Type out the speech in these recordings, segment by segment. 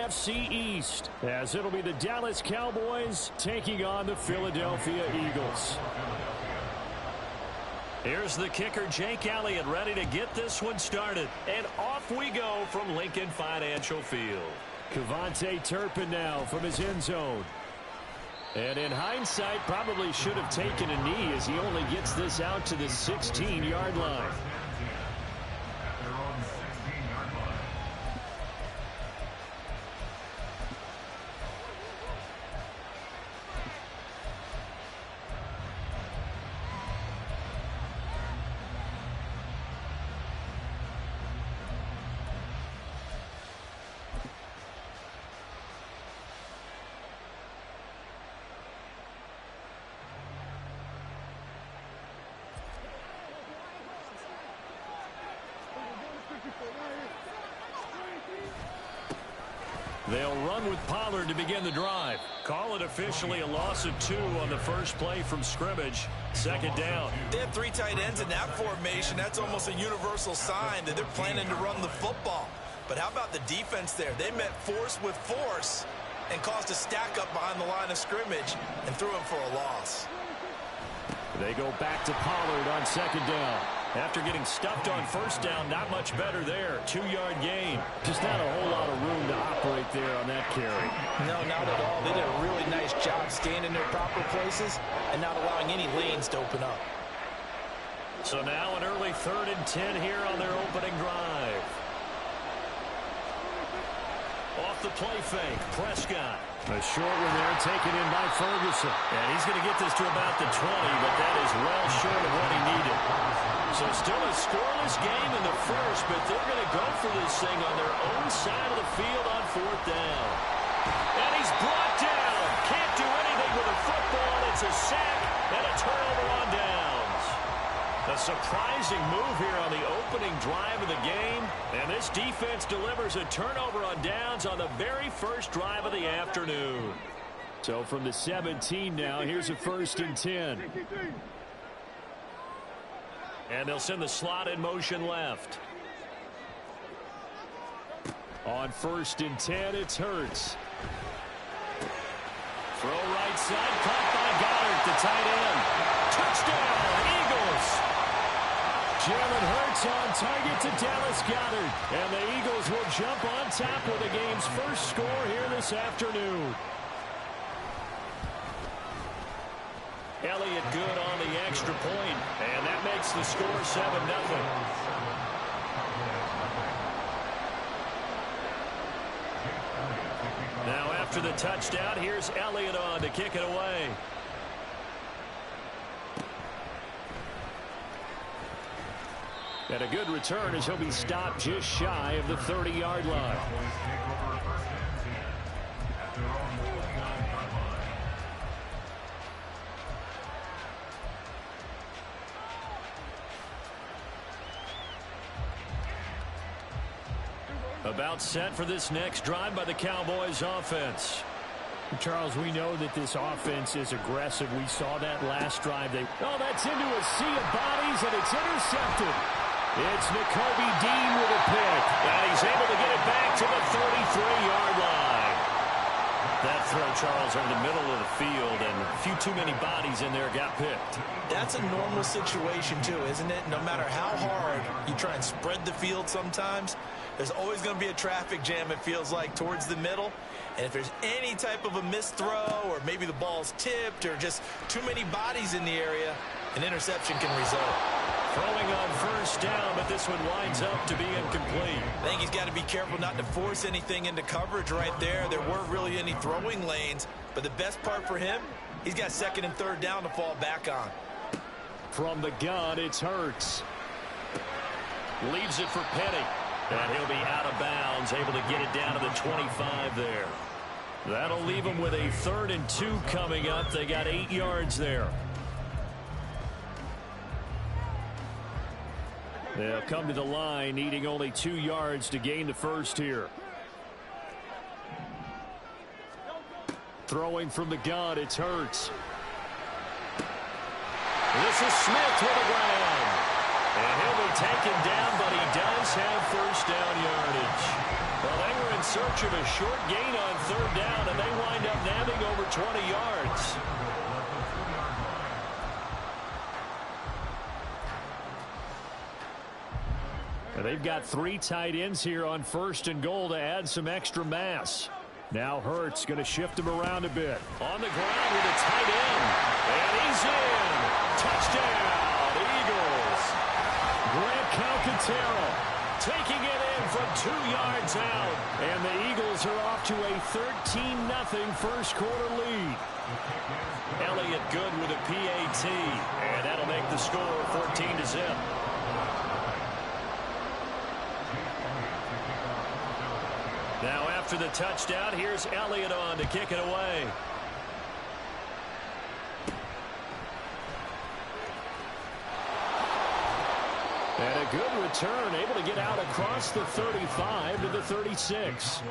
NFC East, as it'll be the Dallas Cowboys taking on the Philadelphia Eagles. Here's the kicker, Jake Elliott, ready to get this one started. And off we go from Lincoln Financial Field. Cavante Turpin now from his end zone. And in hindsight, probably should have taken a knee as he only gets this out to the 16-yard line. They'll run with Pollard to begin the drive. Call it officially a loss of 2 on the first play from scrimmage. Second down. They have 3 tight ends in that formation. That's almost a universal sign that they're planning to run the football. But how about the defense there? They met force with force and caused a stack up behind the line of scrimmage and threw him for a loss. They go back to Pollard on second down. After getting stuffed on first down, not much better there. 2-yard gain. Just not a whole lot of room to operate there on that carry. No, not at all. They did a really nice job staying in their proper places and not allowing any lanes to open up. So now an early 3rd and 10 here on their opening drive. Off the play fake, Prescott. A short one there taken in by Ferguson. And he's going to get this to about the 20, but that is well short of what he needed. So still a scoreless game in the first, but they're going to go for this thing on their own side of the field on 4th down. And he's brought down. Can't do anything with a football. It's a sack and a turnover on downs. A surprising move here on the opening drive of the game. And this defense delivers a turnover on downs on the very first drive of the afternoon. So from the 17 now, here's a 1st and 10. And they'll send the slot in motion left. On 1st and 10, it's Hurts. Throw right side, caught by Goddard, the tight end. Touchdown, Eagles! Jalen Hurts on target to Dallas Goddard. And the Eagles will jump on top with the game's first score here this afternoon. Elliott good on the extra point, and that makes the score 7-0. Now after the touchdown, here's Elliott on to kick it away. And a good return as he'll be stopped just shy of the 30-yard line. About set for this next drive by the Cowboys offense. Charles, we know that this offense is aggressive. We saw that last drive. That's into a sea of bodies, and it's intercepted. It's Nakobe Dean with a pick, and he's able to get it back to the 33-yard line. That throw, Charles, over the middle of the field, and a few too many bodies in there got picked. That's a normal situation, too, isn't it? No matter how hard you try and spread the field sometimes, there's always going to be a traffic jam, it feels like, towards the middle. And if there's any type of a missed throw, or maybe the ball's tipped, or just too many bodies in the area, an interception can result. Throwing on first down, but this one winds up to be incomplete. I think he's got to be careful not to force anything into coverage right there. There weren't really any throwing lanes, but the best part for him, he's got 2nd and 3rd down to fall back on. From the gun, it's Hurts. Leaves it for Petty. And he'll be out of bounds, able to get it down to the 25 there. That'll leave them with a 3rd and 2 coming up. They got 8 yards there. They'll come to the line, needing only 2 yards to gain the first here. Throwing from the gun, it's Hurts. This is Smith to the ground. And he'll be taken down, but he does have first down yardage. Well, they were in search of a short gain on third down, and they wind up nabbing over 20 yards. And they've got 3 tight ends here on 1st and goal to add some extra mass. Now Hurts going to shift him around a bit. On the ground with a tight end. And he's in. Touchdown, Eagles. Grant Calcaterra taking it in from 2 yards out. And the Eagles are off to a 13-0 first quarter lead. Elliott good with a PAT. And that'll make the score 14-0. Now after the touchdown, here's Elliott on to kick it away. And a good return, able to get out across the 35 to the 36.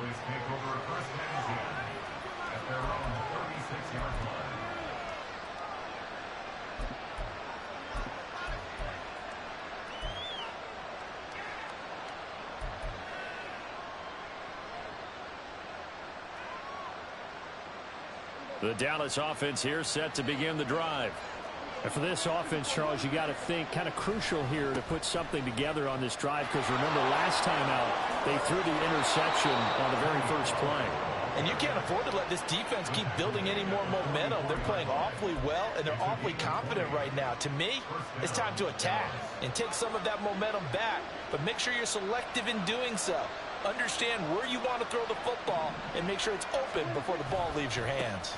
The Dallas offense here set to begin the drive. And for this offense, Charles, you got to think kind of crucial here to put something together on this drive, because remember last time out they threw the interception on the very first play. And you can't afford to let this defense keep building any more momentum. They're playing awfully well, and they're awfully confident right now. To me, it's time to attack and take some of that momentum back, but make sure you're selective in doing so. Understand where you want to throw the football and make sure it's open before the ball leaves your hands.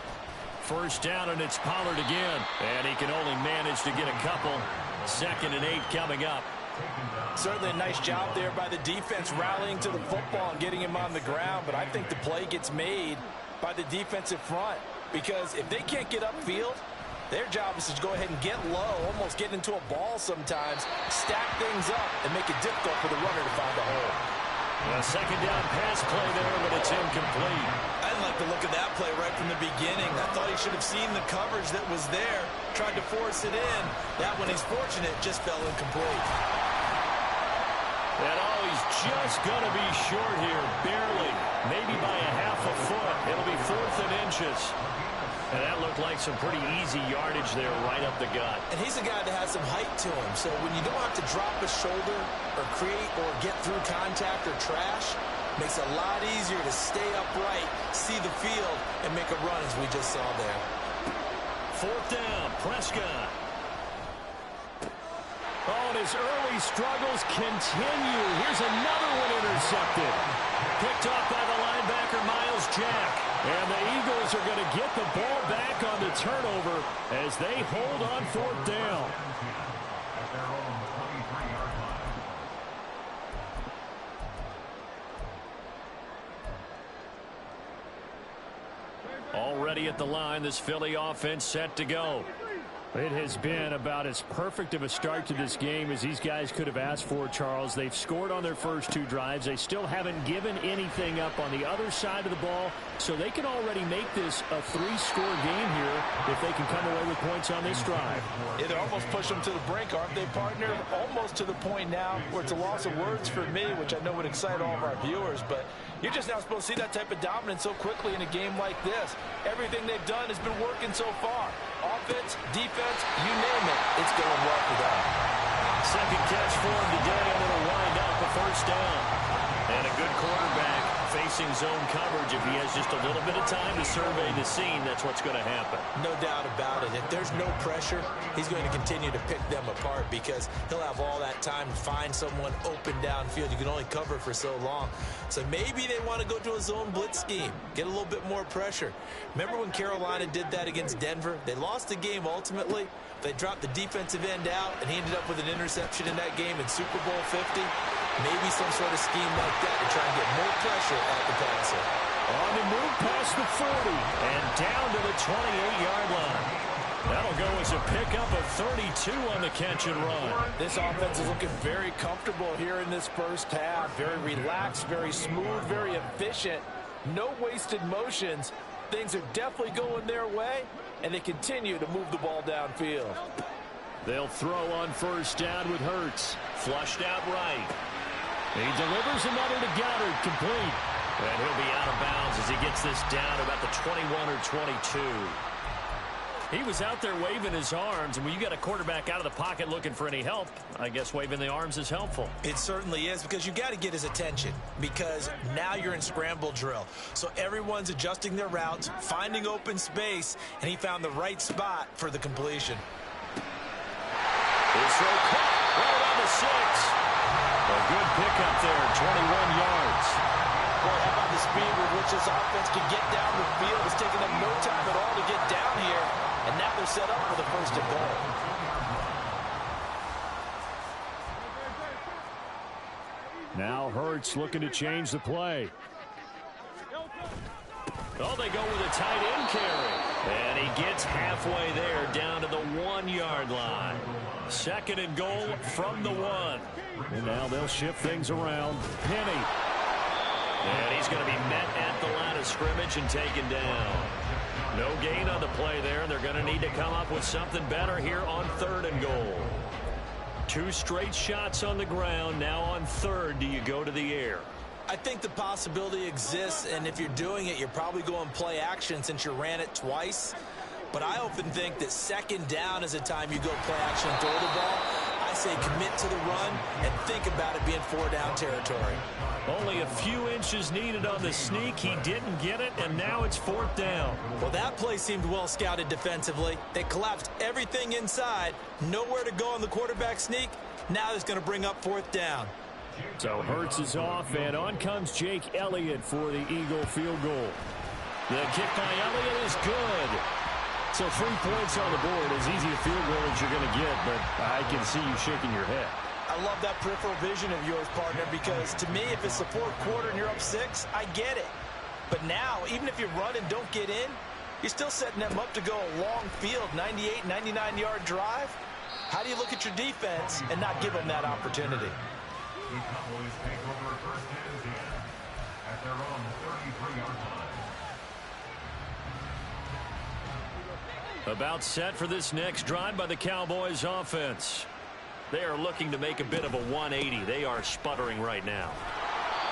First down, and it's Pollard again. And he can only manage to get a couple. 2nd and 8 coming up. Certainly a nice job there by the defense rallying to the football and getting him on the ground. But I think the play gets made by the defensive front, because if they can't get upfield, their job is to go ahead and get low, almost get into a ball sometimes, stack things up, and make it difficult for the runner to find the hole. A 2nd down pass play there, but it's incomplete. I didn't like the look of that play right from the beginning. I thought he should have seen the coverage that was there, tried to force it in. That one, he's fortunate, just fell incomplete. And oh, he's just going to be short here, barely, maybe by a half a foot. It'll be 4th and inches. And that looked like some pretty easy yardage there right up the gut. And he's a guy that has some height to him. So when you don't have to drop a shoulder or create or get through contact or trash, makes it a lot easier to stay upright, see the field, and make a run as we just saw there. 4th down, Prescott. Oh, and his early struggles continue. Here's another one intercepted. Picked off by the linebacker, Miles Jack. And the Eagles are going to get the ball back on the turnover as they hold on 4th down. Already at the line, this Philly offense set to go. It has been about as perfect of a start to this game as these guys could have asked for, Charles. They've scored on their first 2 drives. They still haven't given anything up on the other side of the ball, so they can already make this a 3-score game here if they can come away with points on this drive. Yeah, they're almost pushing them to the brink, aren't they, partner? Almost to the point now where it's a loss of words for me, which I know would excite all of our viewers, but you're just now supposed to see that type of dominance so quickly in a game like this. Everything they've done has been working so far. Offense, defense, you name it, it's going well for them. 2nd catch for him today, and it'll wind up a 1st down. And a good quarterback facing zone coverage. If he has just a little bit of time to survey the scene, that's what's going to happen. No doubt about it. If there's no pressure, he's going to continue to pick them apart, because he'll have all that time to find someone open downfield. You can only cover for so long. So maybe they want to go to a zone blitz scheme, get a little bit more pressure. Remember when Carolina did that against Denver? They lost the game ultimately. They dropped the defensive end out, and he ended up with an interception in that game in Super Bowl 50. Maybe some sort of scheme like that to try and get more pressure at the passer. On the move past the 40 and down to the 28-yard line. That'll go as a pickup of 32 on the catch and run. This offense is looking very comfortable here in this first half. Very relaxed, very smooth, very efficient. No wasted motions. Things are definitely going their way, and they continue to move the ball downfield. They'll throw on 1st down with Hurts. Flushed out right. He delivers another to Goddard, complete. And he'll be out of bounds as he gets this down to about the 21 or 22. He was out there waving his arms, and when you got a quarterback out of the pocket looking for any help, I guess waving the arms is helpful. It certainly is, because you got to get his attention, because now you're in scramble drill. So everyone's adjusting their routes, finding open space, and he found the right spot for the completion. His throw caught right on the 6. A good pickup there, 21 yards. Boy, how about the speed with which this offense can get down the field? It's taken them no time at all to get down here, and now they're set up for the first and goal. Now Hurts looking to change the play. Oh, they go with a tight end carry. And he gets halfway there, down to the 1-yard line. 2nd and goal from the 1. And now they'll shift things around. Penny. And he's going to be met at the line of scrimmage and taken down. No gain on the play there. They're going to need to come up with something better here on 3rd and goal. 2 straight shots on the ground. Now on 3rd, do you go to the air? I think the possibility exists, and if you're doing it, you're probably going play action since you ran it twice. But I often think that 2nd down is a time you go play action and throw the ball. I say commit to the run and think about it being 4-down territory. Only a few inches needed on the sneak. He didn't get it, and now it's 4th down. Well, that play seemed well scouted defensively. They collapsed everything inside. Nowhere to go on the quarterback sneak. Now it's going to bring up 4th down. So Hurts is off, and on comes Jake Elliott for the Eagle field goal. The kick by Elliott is good. So 3 points on the board, as easy a field goal as you're going to get, but I can see you shaking your head. I love that peripheral vision of yours, partner, because to me, if it's the 4th quarter and you're up 6, I get it. But now, even if you run and don't get in, you're still setting them up to go a long field, 98, 99-yard drive. How do you look at your defense and not give them that opportunity? The Cowboys take over 1st and 10 at their own 33-yard line. About set for this next drive by the Cowboys offense. They are looking to make a bit of a 180. They are sputtering right now.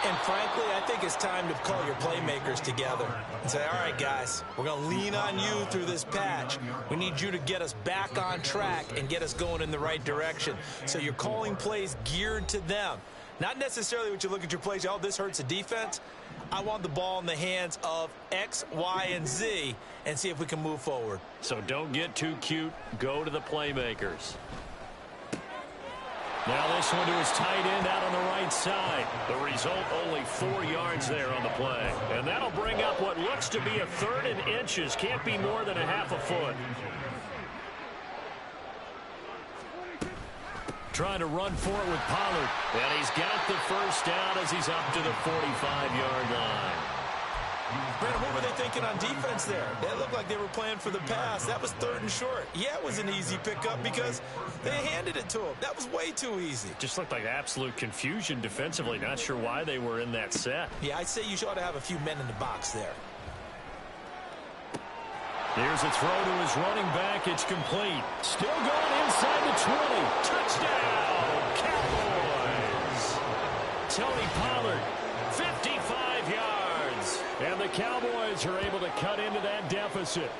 And frankly, I think it's time to call your playmakers together and say, all right, guys, we're going to lean on you through this patch. We need you to get us back on track and get us going in the right direction. So you're calling plays geared to them. Not necessarily what you look at your plays, oh, this hurts the defense. I want the ball in the hands of X, Y, and Z and see if we can move forward. So don't get too cute. Go to the playmakers. Now this one to his tight end out on the right side. The result, only 4 yards there on the play. And that'll bring up what looks to be a 3rd and inches. Can't be more than a half a foot. Trying to run for it with Pollard. And he's got the first down as he's up to the 45-yard line. Brandon, what were they thinking on defense there? They looked like they were playing for the pass. That was 3rd and short. Yeah, it was an easy pickup because they handed it to him. That was way too easy. Just looked like absolute confusion defensively. Not sure why they were in that set. Yeah, I'd say you ought to have a few men in the box there. Here's a throw to his running back. It's complete. Still going inside the 20. Touchdown, Cowboys. Tony Pollard, 55 yards. And the Cowboys are able to cut into that deficit.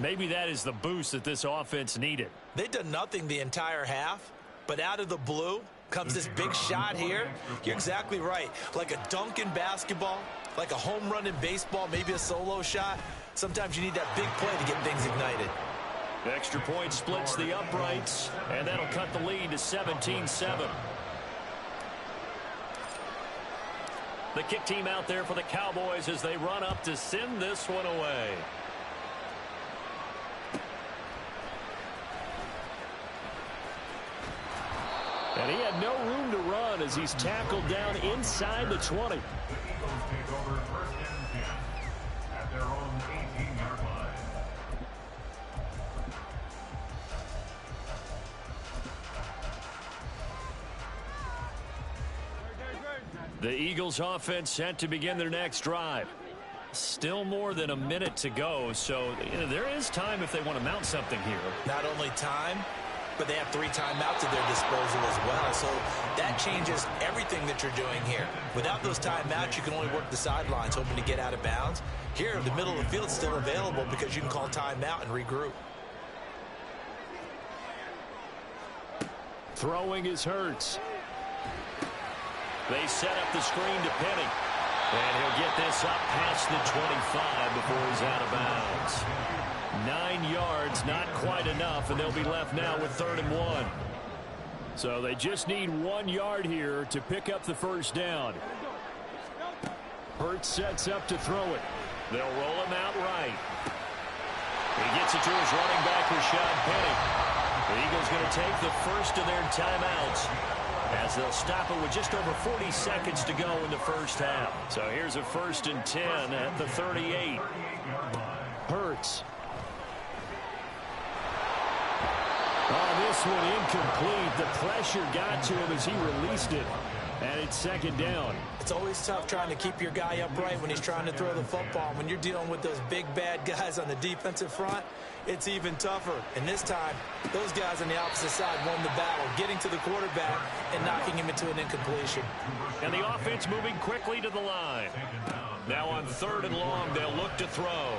Maybe that is the boost that this offense needed. They've done nothing the entire half, but out of the blue comes this big shot here. You're exactly right. Like a dunk in basketball, like a home run in baseball, maybe a solo shot. Sometimes you need that big play to get things ignited. The extra point splits the uprights, and that'll cut the lead to 17-7. The kick team out there for the Cowboys as they run up to send this one away. And he had no room to run as he's tackled down inside the 20. The Eagles take over 1st and 10 at their own 18-yard line. The Eagles offense set to begin their next drive. Still more than a minute to go, so there is time if they want to mount something here. Not only time, but they have 3 timeouts at their disposal as well. So that changes everything that you're doing here. Without those timeouts, you can only work the sidelines, hoping to get out of bounds. Here, the middle of the field is still available because you can call timeout and regroup. Throwing is Hurts. They set up the screen to Penny. And he'll get this up past the 25 before he's out of bounds. 9 yards, not quite enough, and they'll be left now with 3rd and 1. So they just need 1 yard here to pick up the first down. Hurts sets up to throw it. They'll roll him out right. He gets it to his running back, Rashad Penny. The Eagles going to take the first of their timeouts, as they'll stop it with just over 40 seconds to go in the first half. So here's a 1st and 10 at the 38. Hurts. Oh, this one incomplete. The pressure got to him as he released it. And it's 2nd down. It's always tough trying to keep your guy upright when he's trying to throw the football. When you're dealing with those big, bad guys on the defensive front, it's even tougher. And this time, those guys on the opposite side won the battle, getting to the quarterback and knocking him into an incompletion. And the offense moving quickly to the line. Now on 3rd and long, they'll look to throw.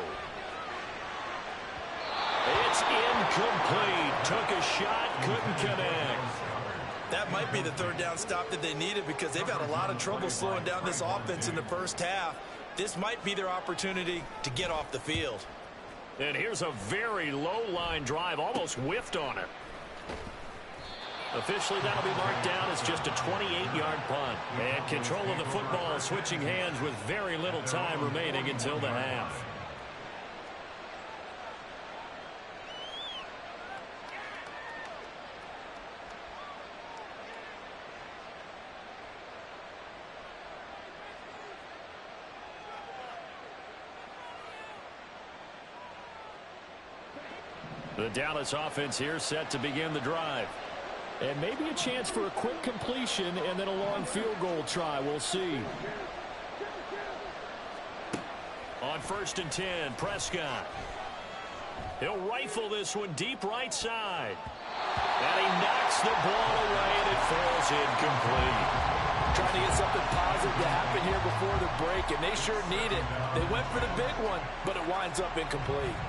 It's incomplete. Took a shot, couldn't connect. That might be the 3rd down stop that they needed, because they've had a lot of trouble slowing down this offense in the first half. This might be their opportunity to get off the field. And here's a very low-line drive, almost whiffed on it. Officially, that'll be marked down as just a 28-yard punt. And control of the football switching hands with very little time remaining until the half. The Dallas offense here set to begin the drive. And maybe a chance for a quick completion and then a long field goal try. We'll see. On 1st and 10, Prescott. He'll rifle this one deep right side. And he knocks the ball away, and it falls incomplete. Trying to get something positive to happen here before the break, and they sure need it. They went for the big one, but it winds up incomplete.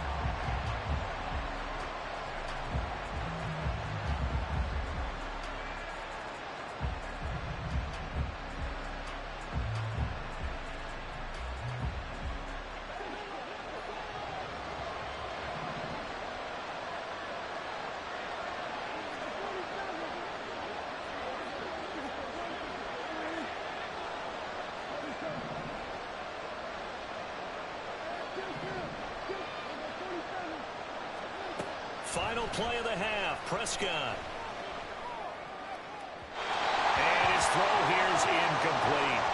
Final play of the half, Prescott. And his throw here's incomplete.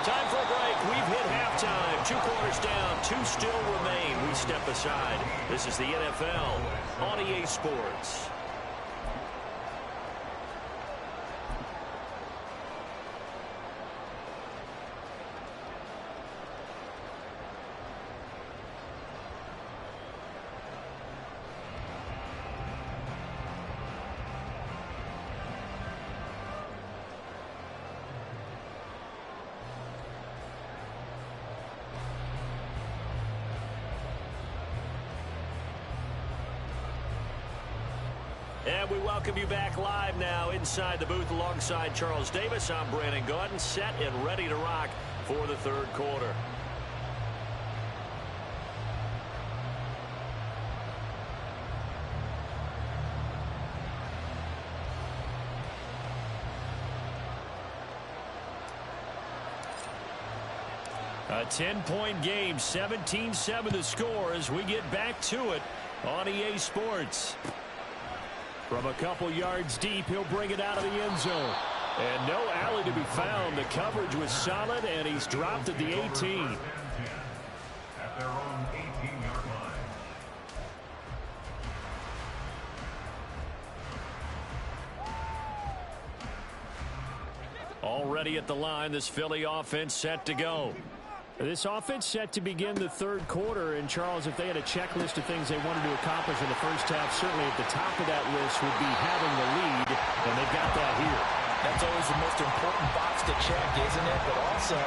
Time for a break. We've hit halftime. 2 quarters down, 2 still remain. We step aside. This is the NFL on EA Sports. And we welcome you back live now inside the booth alongside Charles Davis. I'm Brandon Gaudin, set and ready to rock for the 3rd quarter. A 10-point game, 17-7 the score as we get back to it on EA Sports. From a couple yards deep, he'll bring it out of the end zone. And no alley to be found. The coverage was solid, and he's dropped at the 18. At their own 18-yard line. Already at the line, this Philly offense set to go. This offense set to begin the third quarter. And, Charles, if they had a checklist of things they wanted to accomplish in the first half, certainly at the top of that list would be having the lead, and they've got that here. That's always the most important box to check, isn't it? But also,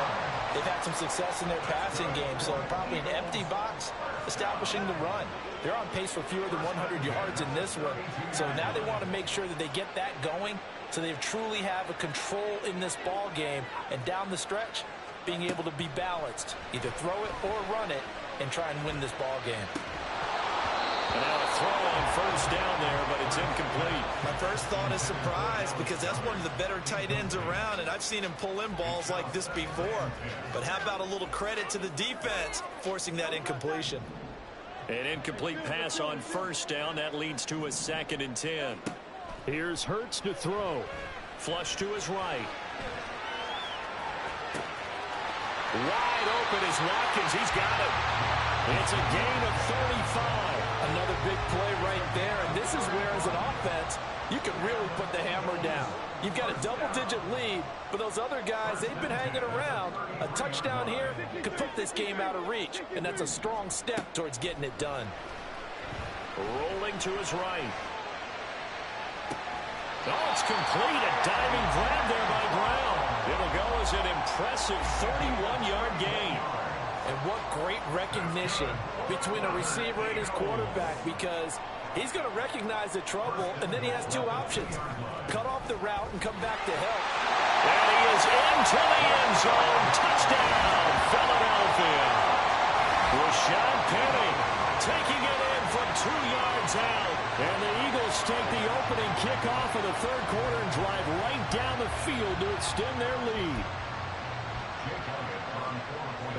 they've had some success in their passing game, so probably an empty box establishing the run. They're on pace for fewer than 100 yards in this one, so now they want to make sure that they get that going so they truly have a control in this ball game, and down the stretch, being able to be balanced, either throw it or run it, and try and win this ball game. And now a throw on first down there, but it's incomplete. My first thought is surprise, because that's one of the better tight ends around, and I've seen him pull in balls like this before. But how about a little credit to the defense forcing that incompletion? An incomplete pass on first down. That leads to a 2nd and 10. Here's Hurts to throw. Flush to his right. Wide open is Watkins. He's got it. It's a gain of 35. Another big play right there, and this is where, as an offense, you can really put the hammer down. You've got a double-digit lead, but those other guys, they've been hanging around. A touchdown here could put this game out of reach, and that's a strong step towards getting it done. Rolling to his right. Oh, it's complete. A diving grab there by Brown. It'll go as an impressive 31-yard gain. And what great recognition between a receiver and his quarterback, because he's going to recognize the trouble, and then he has two options. Cut off the route and come back to help. And he is into the end zone. Touchdown, Philadelphia. Rashad Penny taking it in from 2 yards out. And the Eagles take the opening kickoff of the third quarter and drive right down the field to extend their lead.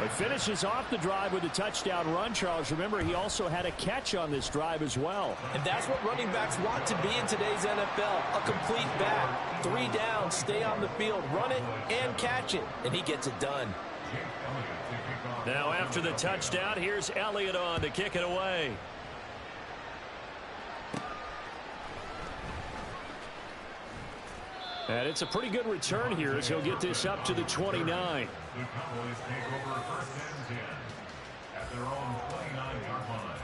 He finishes off the drive with a touchdown run, Charles. Remember, he also had a catch on this drive as well. And that's what running backs want to be in today's NFL. A complete back. 3 downs, stay on the field, run it, and catch it. And he gets it done. Now after the touchdown, here's Elliott on to kick it away. And it's a pretty good return here as he'll get this up to the 29. The Cowboys take over 1st and 10 at their own 29-yard line.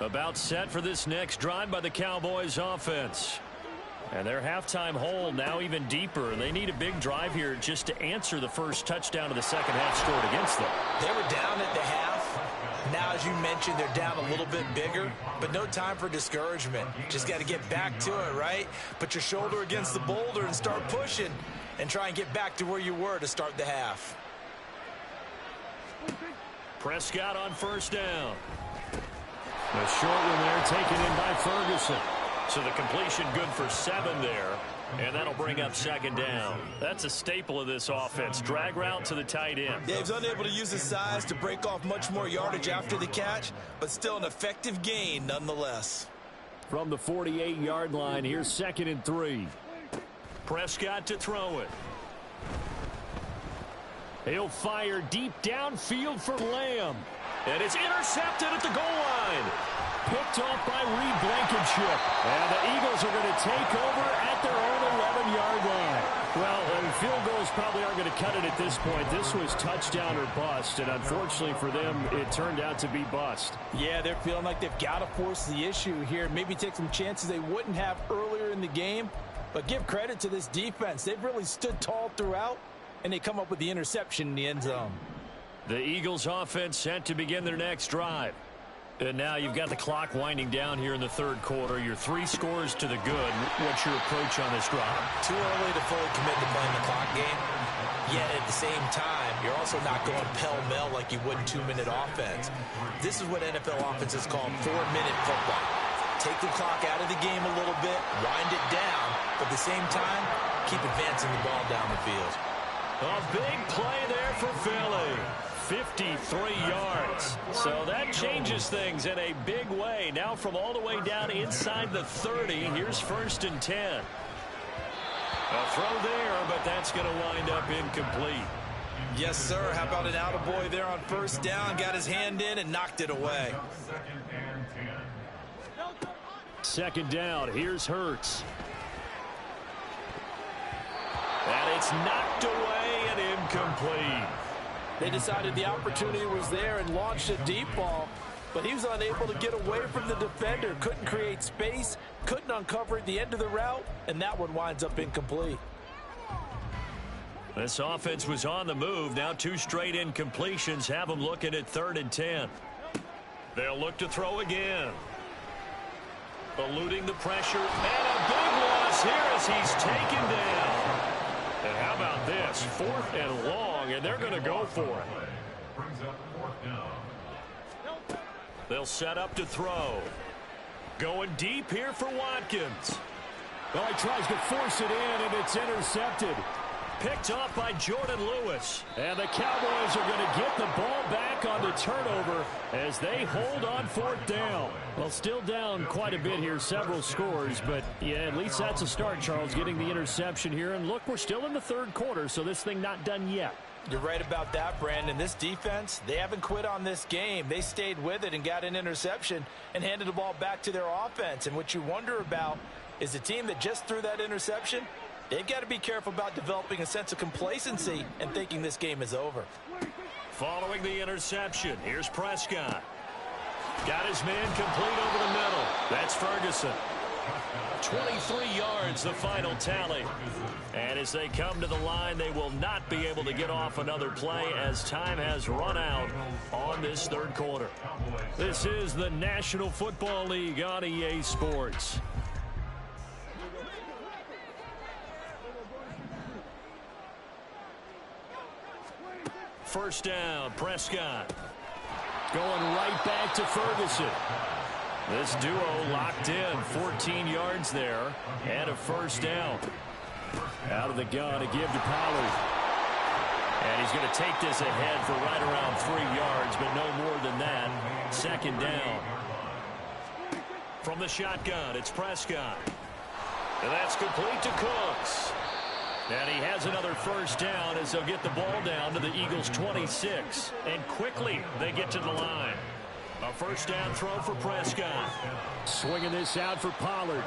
About set for this next drive by the Cowboys offense. And their halftime hole now even deeper. They need a big drive here just to answer the first touchdown of the second half scored against them. They were down at the half. Now, as you mentioned, they're down a little bit bigger, but no time for discouragement. Just got to get back to it, right? Put your shoulder against the boulder and start pushing and try and get back to where you were to start the half. Prescott on first down. A short one there taken in by Ferguson. So the completion good for 7 there. And that'll bring up 2nd down. That's a staple of this offense. Drag route to the tight end. Yeah, he's unable to use his size to break off much more yardage after the catch, but still an effective gain nonetheless. From the 48-yard line, here's 2nd and 3. Prescott to throw it. He'll fire deep downfield for Lamb. And it's intercepted at the goal line. Picked off by Reed Blankenship. And the Eagles are going to take over at their own 11-yard line. Well, field goals probably aren't going to cut it at this point. This was touchdown or bust, and unfortunately for them, it turned out to be bust. Yeah, they're feeling like they've got to force the issue here. Maybe take some chances they wouldn't have earlier in the game. But give credit to this defense. They've really stood tall throughout, and they come up with the interception in the end zone. The Eagles offense set to begin their next drive. And now you've got the clock winding down here in the third quarter. Your 3 scores to the good. What's your approach on this drive? Too early to fully commit to playing the clock game. Yet at the same time, you're also not going pell-mell like you would in 2-minute offense. This is what NFL offenses call 4-minute football. Take the clock out of the game a little bit, wind it down, but at the same time, keep advancing the ball down the field. A big play there for Philly. 53 yards. So that changes things in a big way. Now from all the way down inside the 30, here's 1st and 10. A throw there, but that's going to wind up incomplete. Yes, sir. How about an attaboy there on first down? Got his hand in and knocked it away. 2nd down. Here's Hurts. That It's knocked away and incomplete. They decided the opportunity was there and launched a deep ball, but he was unable to get away from the defender, couldn't create space, couldn't uncover at the end of the route, and that one winds up incomplete. This offense was on the move. Now 2 straight incompletions have them looking at 3rd and 10. They'll look to throw again. Eluding the pressure, and a big loss here as he's taken down. And how about this? 4th and long, and they're going to go for it. Brings up 4th down. They'll set up to throw. Going deep here for Watkins. Well, he tries to force it in, and it's intercepted. Picked off by Jordan Lewis. And the Cowboys are going to get the ball back on the turnover as they hold on 4th down. Well, still down quite a bit here, several scores, but yeah, at least that's a start, Charles, getting the interception here. And look, we're still in the 3rd quarter, so this thing not done yet. You're right about that, Brandon. This defense, they haven't quit on this game. They stayed with it and got an interception and handed the ball back to their offense. And what you wonder about is the team that just threw that interception, they've got to be careful about developing a sense of complacency and thinking this game is over. Following the interception, here's Prescott. Got his man complete over the middle. That's Ferguson. 23 yards, the final tally. And as they come to the line, they will not be able to get off another play as time has run out on this 3rd quarter. This is the National Football League on EA Sports. First down, Prescott. Going right back to Ferguson. This duo locked in, 14 yards there, and a first down. Out of the gun to give to Pollard. And he's going to take this ahead for right around 3 yards, but no more than that. 2nd down. From the shotgun, it's Prescott. And that's complete to Cooks. And he has another first down as they'll get the ball down to the Eagles' 26. And quickly they get to the line. A first down throw for Prescott. Swinging this out for Pollard.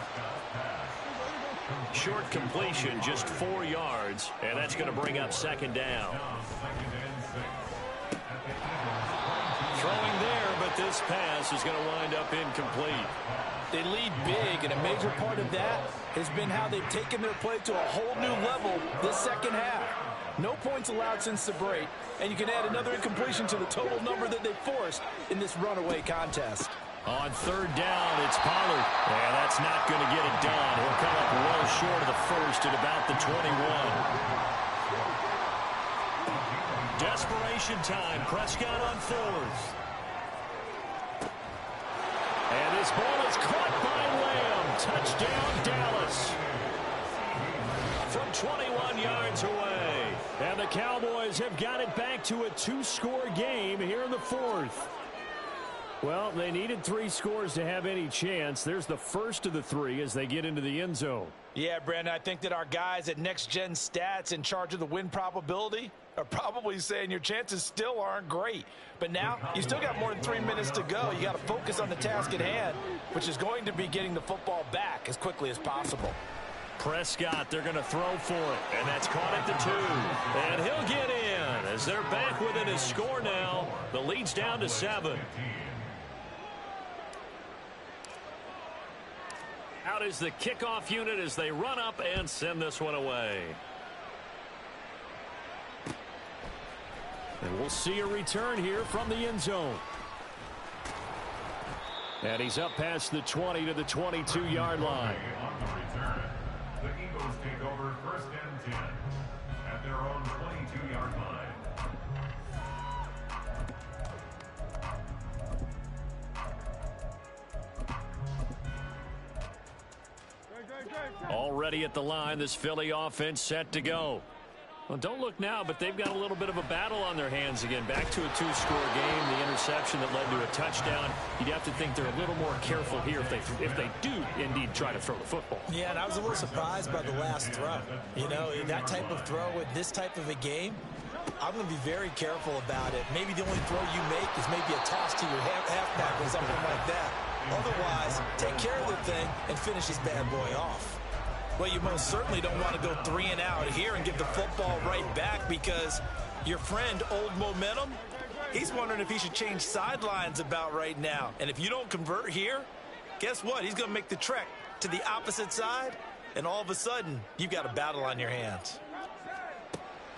Short completion, just 4 yards. And that's going to bring up 2nd down. Throwing there, but this pass is going to wind up incomplete. They lead big, and a major part of that has been how they've taken their play to a whole new level this 2nd half. No points allowed since the break, and you can add another incompletion to the total number that they forced in this runaway contest. On 3rd down, it's Pollard. Yeah, that's not going to get it done. He'll come up well short of the first at about the 21. Desperation time. Prescott on 4th. And this ball is caught by Lamb. Touchdown, Dallas. From 21 yards away. And the Cowboys have got it back to a 2-score game here in the 4th. Well, they needed 3 scores to have any chance. There's the first of the 3 as they get into the end zone. Yeah, Brandon, I think that our guys at Next Gen Stats in charge of the win probability are probably saying your chances still aren't great. But now you still got more than 3 minutes to go. You got to focus on the task at hand, which is going to be getting the football back as quickly as possible. Prescott, they're going to throw for it, and that's caught at the 2. And he'll get in as they're back within his score now. The lead's down to 7. Out is the kickoff unit as they run up and send this one away. And we'll see a return here from the end zone. And he's up past the 20 to the 22-yard line. On the return, the Eagles take over 1st and 10 at their own 22-yard line. Already at the line, this Philly offense set to go. Well, don't look now, but they've got a little bit of a battle on their hands again. Back to a 2-score game, the interception that led to a touchdown. You'd have to think they're a little more careful here if they do indeed try to throw the football. Yeah, and I was a little surprised by the last throw. You know, that type of throw in this type of a game, I'm going to be very careful about it. Maybe the only throw you make is maybe a toss to your halfback or something like that. Otherwise, take care of the thing and finish this bad boy off. Well, you most certainly don't want to go 3 and out here and give the football right back, because your friend, Old Momentum, he's wondering if he should change sidelines about right now. And if you don't convert here, guess what? He's going to make the trek to the opposite side, and all of a sudden, you've got a battle on your hands.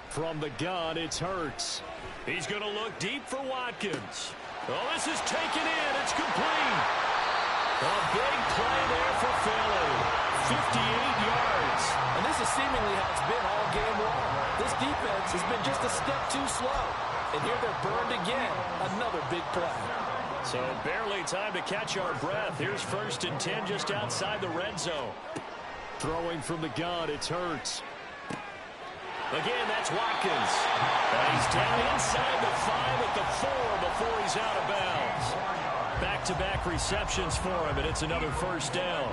From the gun, it's Hurts. He's going to look deep for Watkins. Oh, this is taken in. It's complete. A big play there for Philly. 58 yards. And this is seemingly how it's been all game long. This defense has been just a step too slow. And here they're burned again. Another big play. So barely time to catch our breath. Here's 1st and 10 just outside the red zone. Throwing from the gun, it's Hurts. Again, that's Watkins. And he's down inside the 5 at the 4 before he's out of bounds. Back-to-back receptions for him, and it's another 1st down.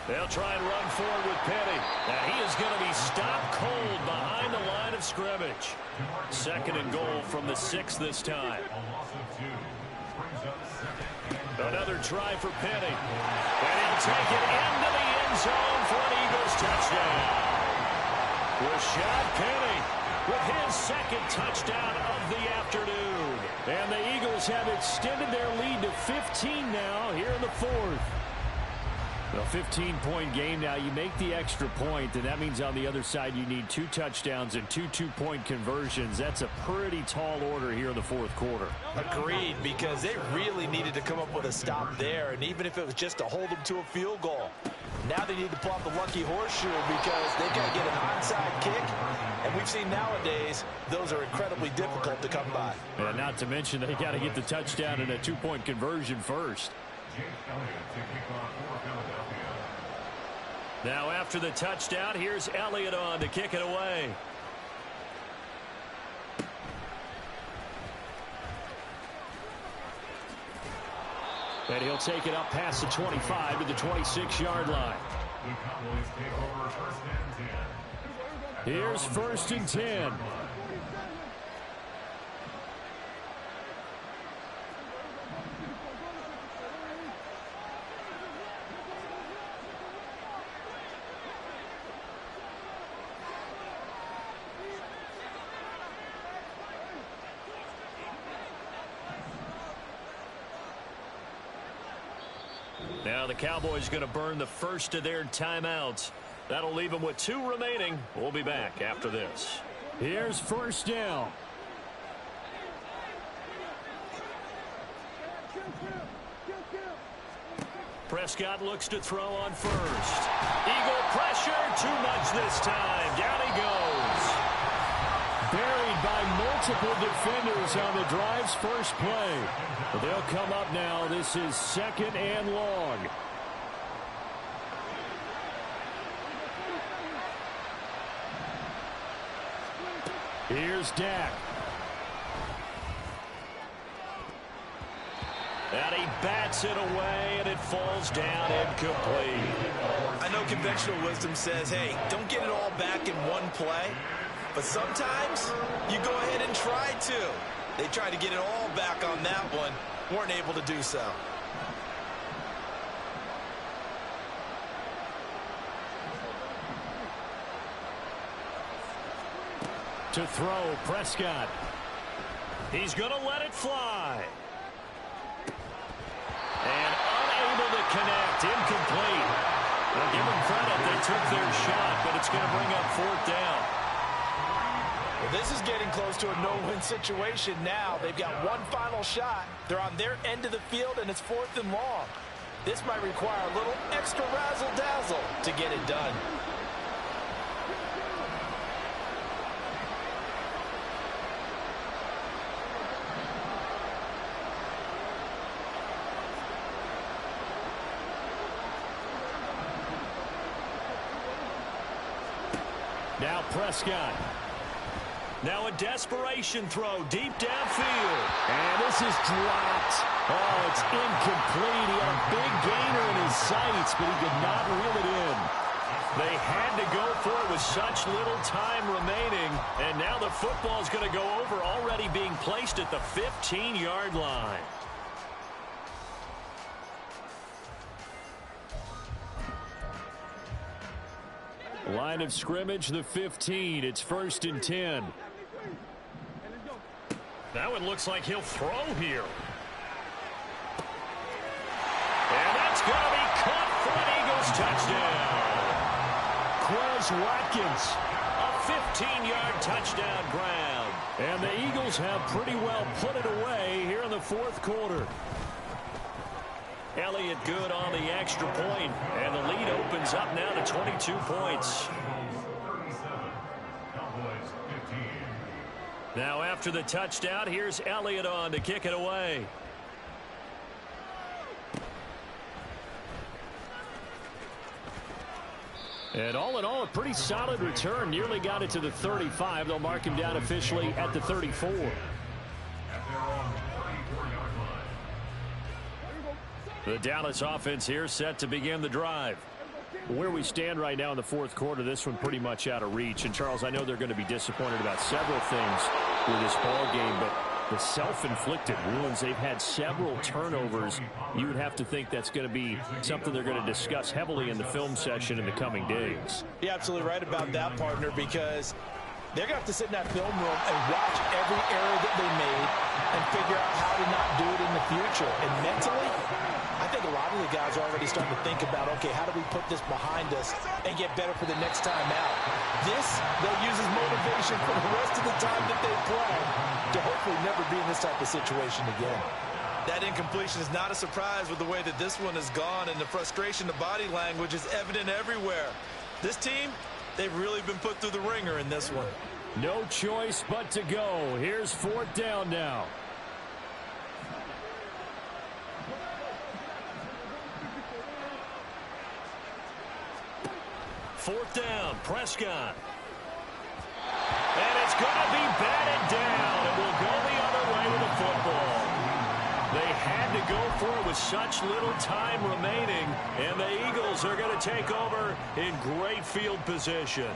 They'll try and run forward with Petty. Now he is going to be stopped cold behind the line of scrimmage. 2nd and goal from the 6 this time. Another try for Petty. And he'll take it into the end zone for an Eagles touchdown. Rashad Penny with his 2nd touchdown of the afternoon. And the Eagles have extended their lead to 15 now here in the 4th. A 15-point game now. You make the extra point, and that means on the other side you need 2 touchdowns and 2 two-point conversions. That's a pretty tall order here in the 4th quarter. Agreed, because they really needed to come up with a stop there, and even if it was just to hold them to a field goal. Now they need to pull out the lucky horseshoe, because they've got to get an onside kick, and we've seen nowadays those are incredibly difficult to come by. And not to mention they got to get the touchdown and a 2-point conversion first. Now after the touchdown, here's Elliott on to kick it away. And he'll take it up past the 25 to the 26-yard line. Here's 1st and 10. Now the Cowboys going to burn the first of their timeouts. That'll leave them with 2 remaining. We'll be back after this. Here's 1st down. Prescott looks to throw on 1st. Eagle pressure, too much this time. Down he goes. Buried by multiple defenders on the drive's first play. They'll come up now. This is 2nd and long. Here's Dak. And he bats it away, and it falls down incomplete. I know conventional wisdom says, hey, don't get it all back in one play. But sometimes you go ahead and try to. They tried to get it all back on that one. Weren't able to do so. To throw, Prescott. He's going to let it fly. And unable to connect. Incomplete. Well, give them credit. They took their shot, but it's going to bring up 4th down. Well, this is getting close to a no-win situation now. They've got one final shot. They're on their end of the field, and it's 4th and long. This might require a little extra razzle-dazzle to get it done. Now Prescott. Now a desperation throw deep downfield. And this is dropped. Oh, it's incomplete. He had a big gainer in his sights, but he could not reel it in. They had to go for it with such little time remaining. And now the football's going to go over, already being placed at the 15-yard line. Line of scrimmage, the 15. It's 1st and 10. That one looks like he'll throw here. And that's going to be caught for an Eagles touchdown. Quez Watkins. A 15-yard touchdown grab. And the Eagles have pretty well put it away here in the 4th quarter. Elliott good on the extra point, and the lead opens up now to 22 points. Now after the touchdown, here's Elliott on to kick it away. And all in all, a pretty solid return. Nearly got it to the 35. They'll mark him down officially at the 34. The Dallas offense here set to begin the drive. Where we stand right now in the 4th quarter, this one pretty much out of reach. And, Charles, I know they're going to be disappointed about several things with this ball game, but the self-inflicted wounds, they've had several turnovers. You would have to think that's going to be something they're going to discuss heavily in the film session in the coming days. You're absolutely right about that, partner, because they're going to have to sit in that film room and watch every error that they made and figure out how to not do it in the future. And mentally, I think a lot of the guys are already starting to think about, okay, how do we put this behind us and get better for the next time out? This, they'll use as motivation for the rest of the time that they play to hopefully never be in this type of situation again. That incompletion is not a surprise with the way that this one has gone, and the frustration, the body language is evident everywhere. This team, they've really been put through the ringer in this one. No choice but to go. Here's 4th down now. Fourth down, Prescott. And it's going to be batted down. It will go the other way with the football. They had to go for it with such little time remaining, and the Eagles are going to take over in great field position.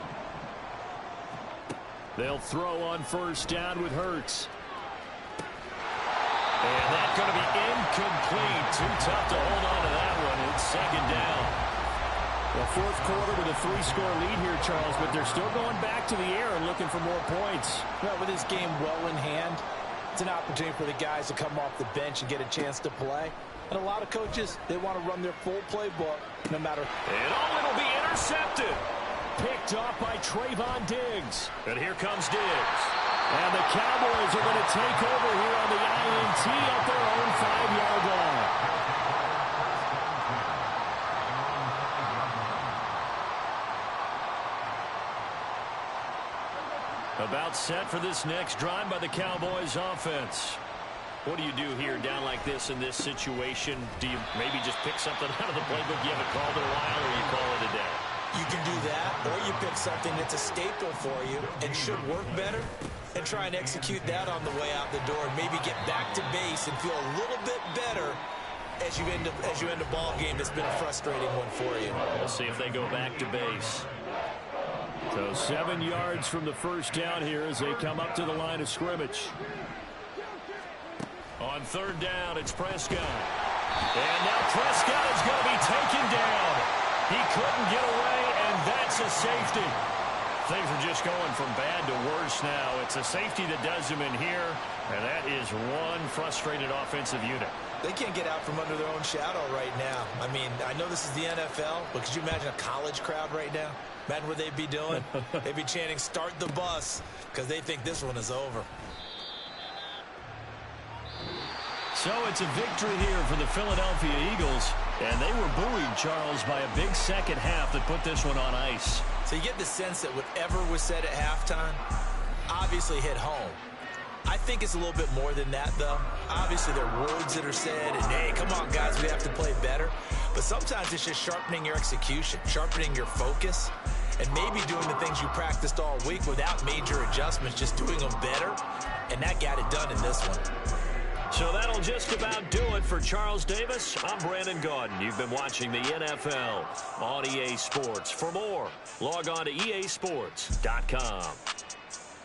They'll throw on 1st down with Hurts. And that's going to be incomplete. Too tough to hold on to that one. It's 2nd down. The 4th quarter with a 3-score lead here, Charles, but they're still going back to the air and looking for more points. Well, with this game well in hand, it's an opportunity for the guys to come off the bench and get a chance to play. And a lot of coaches, they want to run their full playbook no matter. And it'll be intercepted. Picked off by Trayvon Diggs. And here comes Diggs. And the Cowboys are going to take over here on the INT at their own 5-yard line. About set for this next drive by the Cowboys offense. What do you do here down like this in this situation? Do you maybe just pick something out of the playbook you haven't called in a while, or you call it a day? You can do that, or you pick something that's a staple for you and should work better and try and execute that on the way out the door and maybe get back to base and feel a little bit better as you end a ball game that's been a frustrating one for you. We'll see if they go back to base. So 7 yards from the 1st down here as they come up to the line of scrimmage. On 3rd down, it's Prescott. And now Prescott is going to be taken down. He couldn't get away, and that's a safety. Things are just going from bad to worse now. It's a safety that does him in here, and that is one frustrated offensive unit. They can't get out from under their own shadow right now. I mean, I know this is the NFL, but could you imagine a college crowd right now? Imagine what they'd be doing. They'd be chanting, "Start the bus," because they think this one is over. So it's a victory here for the Philadelphia Eagles, and they were buoyed, Charles, by a big second half that put this one on ice. So you get the sense that whatever was said at halftime obviously hit home. I think it's a little bit more than that, though. Obviously, there are words that are said, and, hey, come on, guys, we have to play better. But sometimes it's just sharpening your execution, sharpening your focus, and maybe doing the things you practiced all week without major adjustments, just doing them better. And that got it done in this one. So that'll just about do it for Charles Davis. I'm Brandon Gaudin. You've been watching the NFL on EA Sports. For more, log on to easports.com.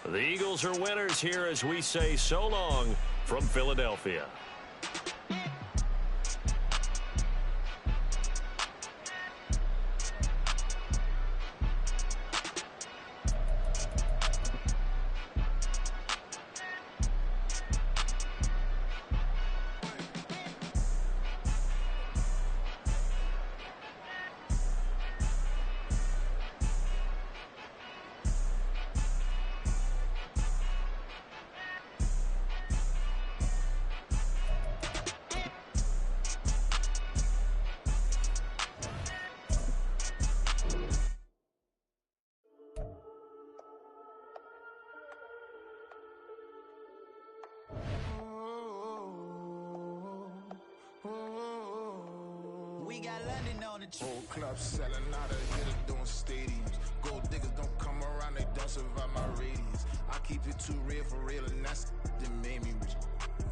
The Eagles are winners here as we say so long from Philadelphia. landing on it. Whole club selling out of hitters doing stadiums. Gold diggers don't come around, they don't survive my radius. I keep it too real for real, and that's that made me rich.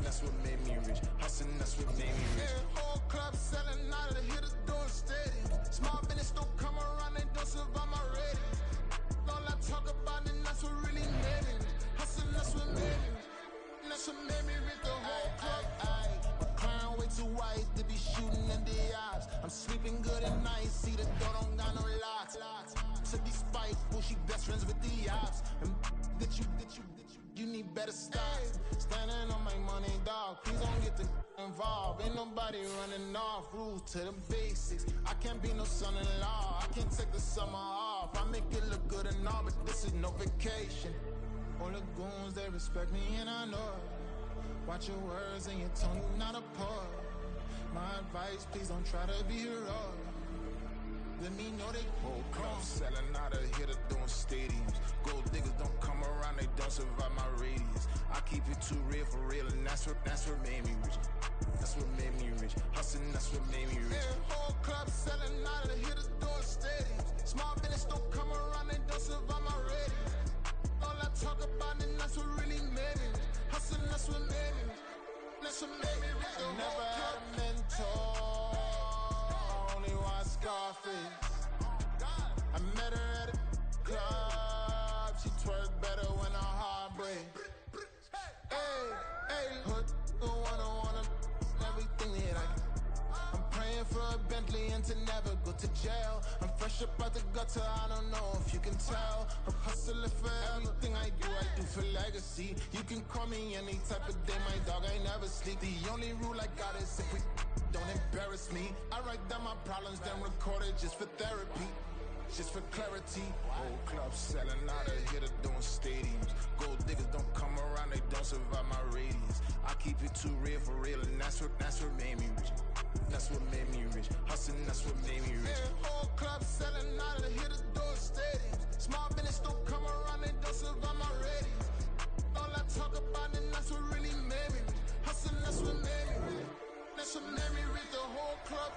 That's what made me rich. Hustling, that's what made me rich. Yeah, whole club selling out of the hitters doing stadiums. Small business don't come around, they don't survive my radius. All I talk about, and that's what really made me rich. Hustling, that's what made me rich. That's what made me rich. The whole club. My crown way too white to be shooting in the eyes. I'm sleeping good at night. See the door don't got no locks. To be spiteful, she best friends with the ops. And you need better stop. Standing on my money, dog. Please don't get involved. Ain't nobody running off. Rules to the basics. I can't be no son-in-law. I can't take the summer off. I make it look good and all, but this is no vacation. All the goons, they respect me and I know it. Watch your words and your tone, you not a poet. My advice, please don't try to be heroic. Let me know they whole club selling out of hitters doing stadiums. Gold diggers don't come around, they don't survive my radius. I keep it too real for real, and that's what made me rich. That's what made me rich. Hustling, that's what made me rich. Yeah, whole club selling out of hitters doing stadiums. Small business don't come around, they don't survive my radius. All I talk about, and that's what really made me rich. Hustling, that's what made me rich. That's what made me rich. I never had a mentor. Scarface. I met her at a club. She twerk better when her heart breaks. Hey, hood, wanna everything that I'm praying for a Bentley and to never go to jail. I'm fresh up out the gutter, I don't know if you can tell. I'm hustling for everything I do for legacy. You can call me any type of day, my dog, I never sleep. The only rule I got is if we don't embarrass me. I write down my problems, then record it just for therapy, just for clarity. Whole club selling out of hitters doing stadiums. Gold diggers don't come around, they don't survive my radius. I keep it too real for real, and that's what made me rich. That's what made me rich. Hustling, that's what made me rich. Yeah, whole club selling out of the hitters doing stadiums. Small business don't come around, they don't survive my radius. All I talk about, and that's what really made me rich. Hustling, that's what made me rich. That's what made me read the whole club.